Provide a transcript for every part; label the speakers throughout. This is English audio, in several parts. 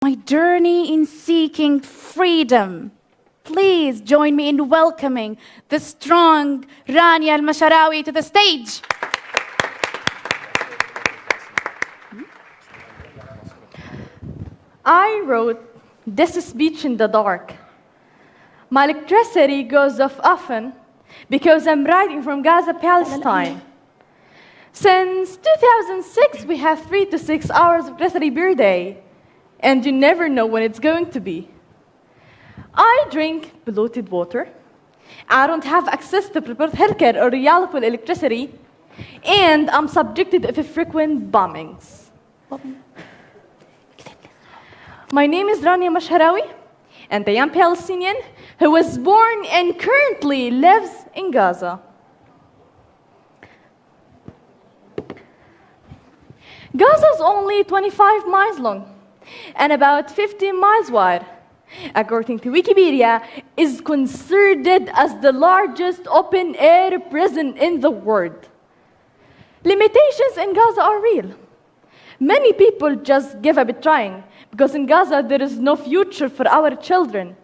Speaker 1: My journey in seeking freedom. Please join me in welcoming the strong Rania al-Mashharawi to the stage.
Speaker 2: I wrote this speech in the dark. My electricity goes off often because I'm writing from Gaza, Palestine. Since 2006, we have 3 to 6 hours of electricity per day, and you never know when it's going to be. I drink polluted water. I don't have access to prepared healthcare or reliable electricity, and I'm subjected to frequent bombings. My name is Rania Mashharawi, and I am Palestinian who was born and currently lives in Gaza. Gaza is only 25 miles long and about 15 miles wide. According to Wikipedia, is considered as the largest open-air prison in the world. Limitations in Gaza are real. Many people just give up trying because in Gaza there is no future for our children.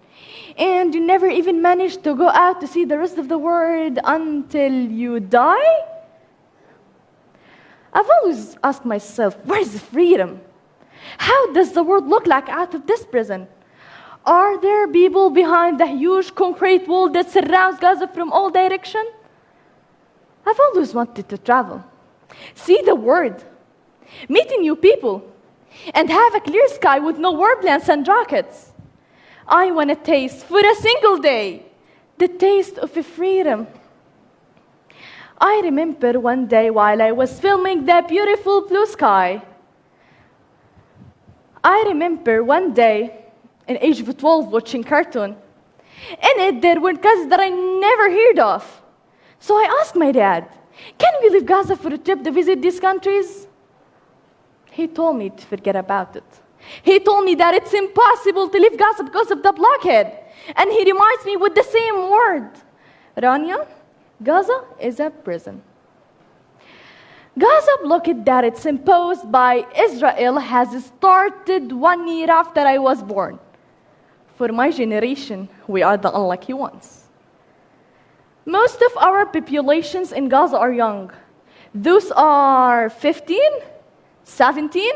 Speaker 2: And you never even manage to go out to see the rest of the world until you die? I've always asked myself, where is freedom? How does the world look like out of this prison? Are there people behind the huge concrete wall that surrounds Gaza from all directions? I've always wanted to travel, see the world, meet new people, and have a clear sky with no warplanes and rockets. I want to taste for a single day the taste of freedom. I remember one day while I was filming the beautiful blue sky. I remember one day in age of 12 watching cartoon. In it, there were cousin that I never heard of. So I asked my dad, can we leave Gaza for a trip to visit these countries? He told me to forget about it. He told me that it's impossible to leave Gaza because of the blockade. And he reminds me with the same word. Rania, Gaza is a prison. Gaza blockade that it's imposed by Israel has started 1 year after I was born. For my generation, we are the unlucky ones. Most of our populations in Gaza are young. Those are 15, 17,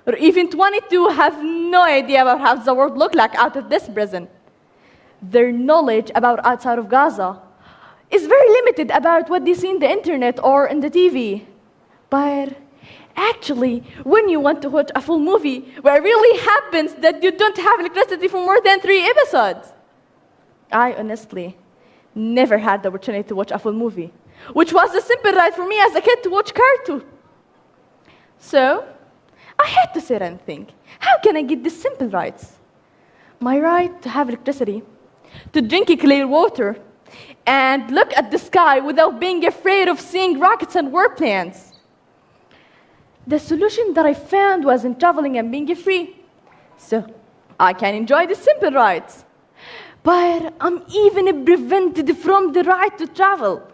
Speaker 2: or even 22 have no idea about how the world looks like out of this prison. Their knowledge about outside of Gaza is very limited about what they see in the internet or in the TV. But actually, when you want to watch a full movie where it really happens that you don't have electricity for more than 3 episodes, I honestly never had the opportunity to watch a full movie, which was a simple right for me as a kid to watch cartoon. So, I had to sit and think, how can I get these simple rights? My right to have electricity, to drink clear water, and look at the sky without being afraid of seeing rockets and warplanes. The solution that I found was in traveling and being free. So, I can enjoy the simple rights. But I'm even prevented from the right to travel.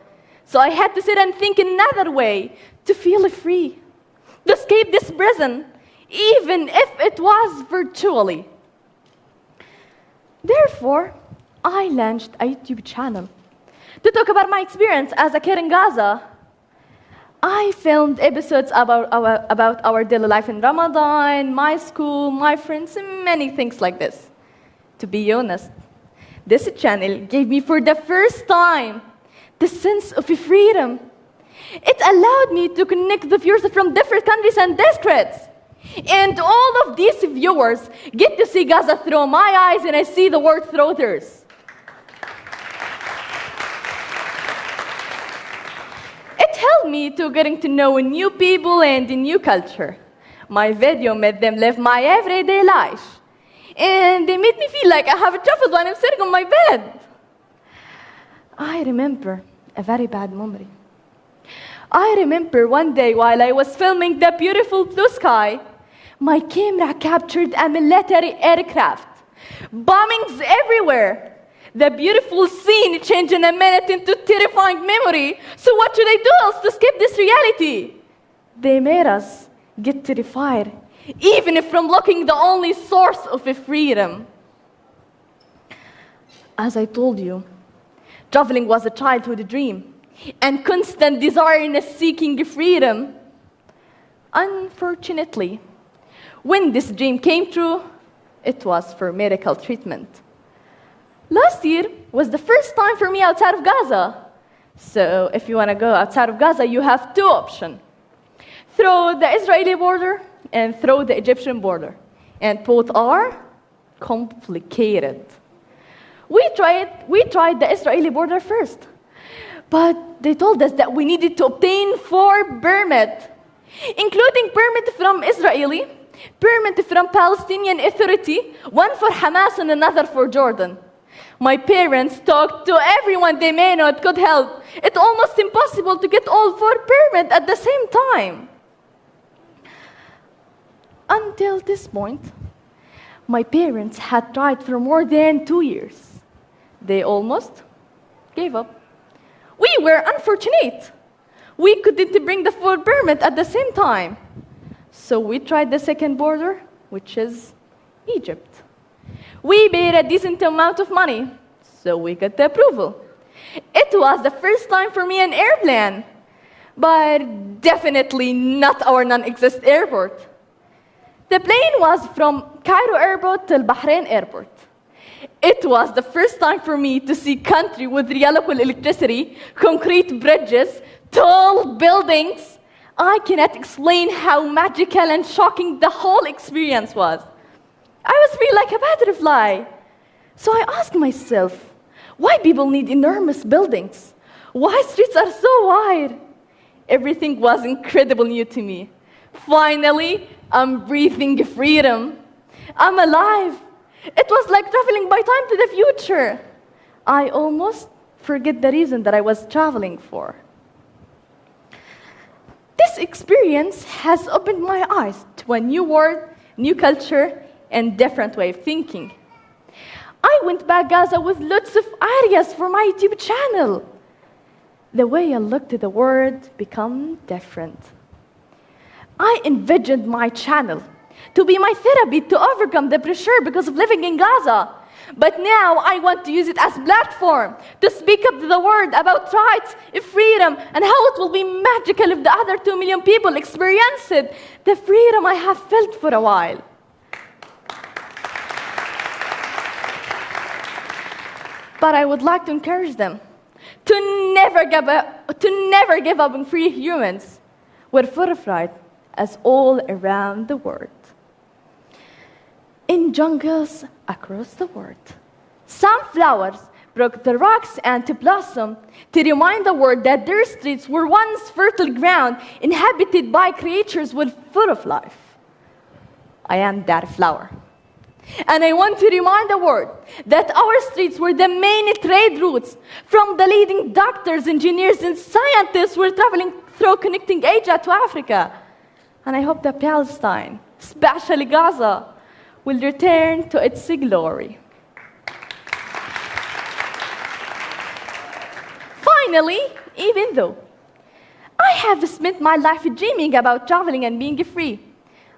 Speaker 2: So I had to sit and think another way to feel free, to escape this prison, even if it was virtually. Therefore, I launched a YouTube channel to talk about my experience as a kid in Gaza. I filmed episodes about our daily life in Ramadan, my school, my friends, and many things like this. To be honest, this channel gave me for the first time the sense of freedom. It allowed me to connect the viewers from different countries and districts. And all of these viewers get to see Gaza through my eyes, and I see the world through theirs. It helped me to getting to know new people and a new culture. My video made them live my everyday life. And they made me feel like I have traveled when I'm sitting on my bed. I remember a very bad memory. I remember one day while I was filming the beautiful blue sky, my camera captured a military aircraft. Bombings everywhere. The beautiful scene changed in a minute into terrifying memory. So what should I do else to escape this reality? They made us get terrified even if from looking the only source of freedom. As I told you, traveling was a childhood dream and constant desire in seeking freedom. Unfortunately, when this dream came true, it was for medical treatment. Last year was the first time for me outside of Gaza. So if you want to go outside of Gaza, you have two options. Through the Israeli border and through the Egyptian border. And both are complicated. We tried the Israeli border first. But they told us that we needed to obtain 4 permits, including permit from Israeli, permit from Palestinian Authority, one for Hamas and another for Jordan. My parents talked to everyone they may know it could help. It's almost impossible to get all 4 permits at the same time. Until this point, my parents had tried for more than 2 years. They almost gave up. We were unfortunate. We couldn't bring the 4 permit at the same time. So we tried the second border, which is Egypt. We paid a decent amount of money, so we got the approval. It was the first time for me an airplane, but definitely not our non-existent airport. The plane was from Cairo Airport to Bahrain Airport. It was the first time for me to see country with reliable electricity, concrete bridges, tall buildings. I cannot explain how magical and shocking the whole experience was. I was feeling like a butterfly. So I asked myself, why people need enormous buildings? Why streets are so wide? Everything was incredibly new to me. Finally, I'm breathing freedom. I'm alive. It was like traveling by time to the future. I almost forget the reason that I was traveling for. This experience has opened my eyes to a new world, new culture, and different way of thinking. I went back Gaza with lots of ideas for my YouTube channel. The way I looked at the world became different. I envisioned my channel to be my therapy to overcome the pressure because of living in Gaza. But now I want to use it as a platform to speak up to the world about rights, freedom, and how it will be magical if the other 2 million people experience it, the freedom I have felt for a while. But I would like to encourage them to never give up on free humans. We're full of right as all around the world. In jungles across the world, some flowers broke the rocks and to blossom to remind the world that their streets were once fertile ground inhabited by creatures with full of life. I am that flower. And I want to remind the world that our streets were the main trade routes from the leading doctors, engineers, and scientists who were traveling through connecting Asia to Africa. And I hope that Palestine, especially Gaza, will return to its glory. Finally, even though I have spent my life dreaming about traveling and being free,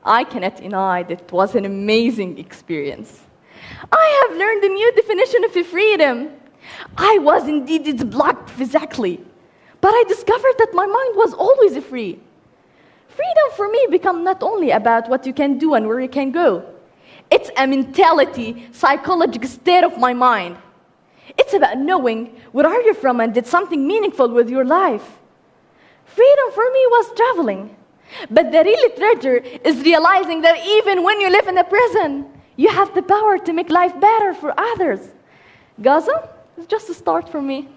Speaker 2: I cannot deny that it was an amazing experience. I have learned a new definition of freedom. I was indeed blocked physically, but I discovered that my mind was always free. Freedom for me became not only about what you can do and where you can go. It's a mentality, psychological state of my mind. It's about knowing where are you from and did something meaningful with your life. Freedom for me was traveling. But the real treasure is realizing that even when you live in a prison, you have the power to make life better for others. Gaza is just a start for me.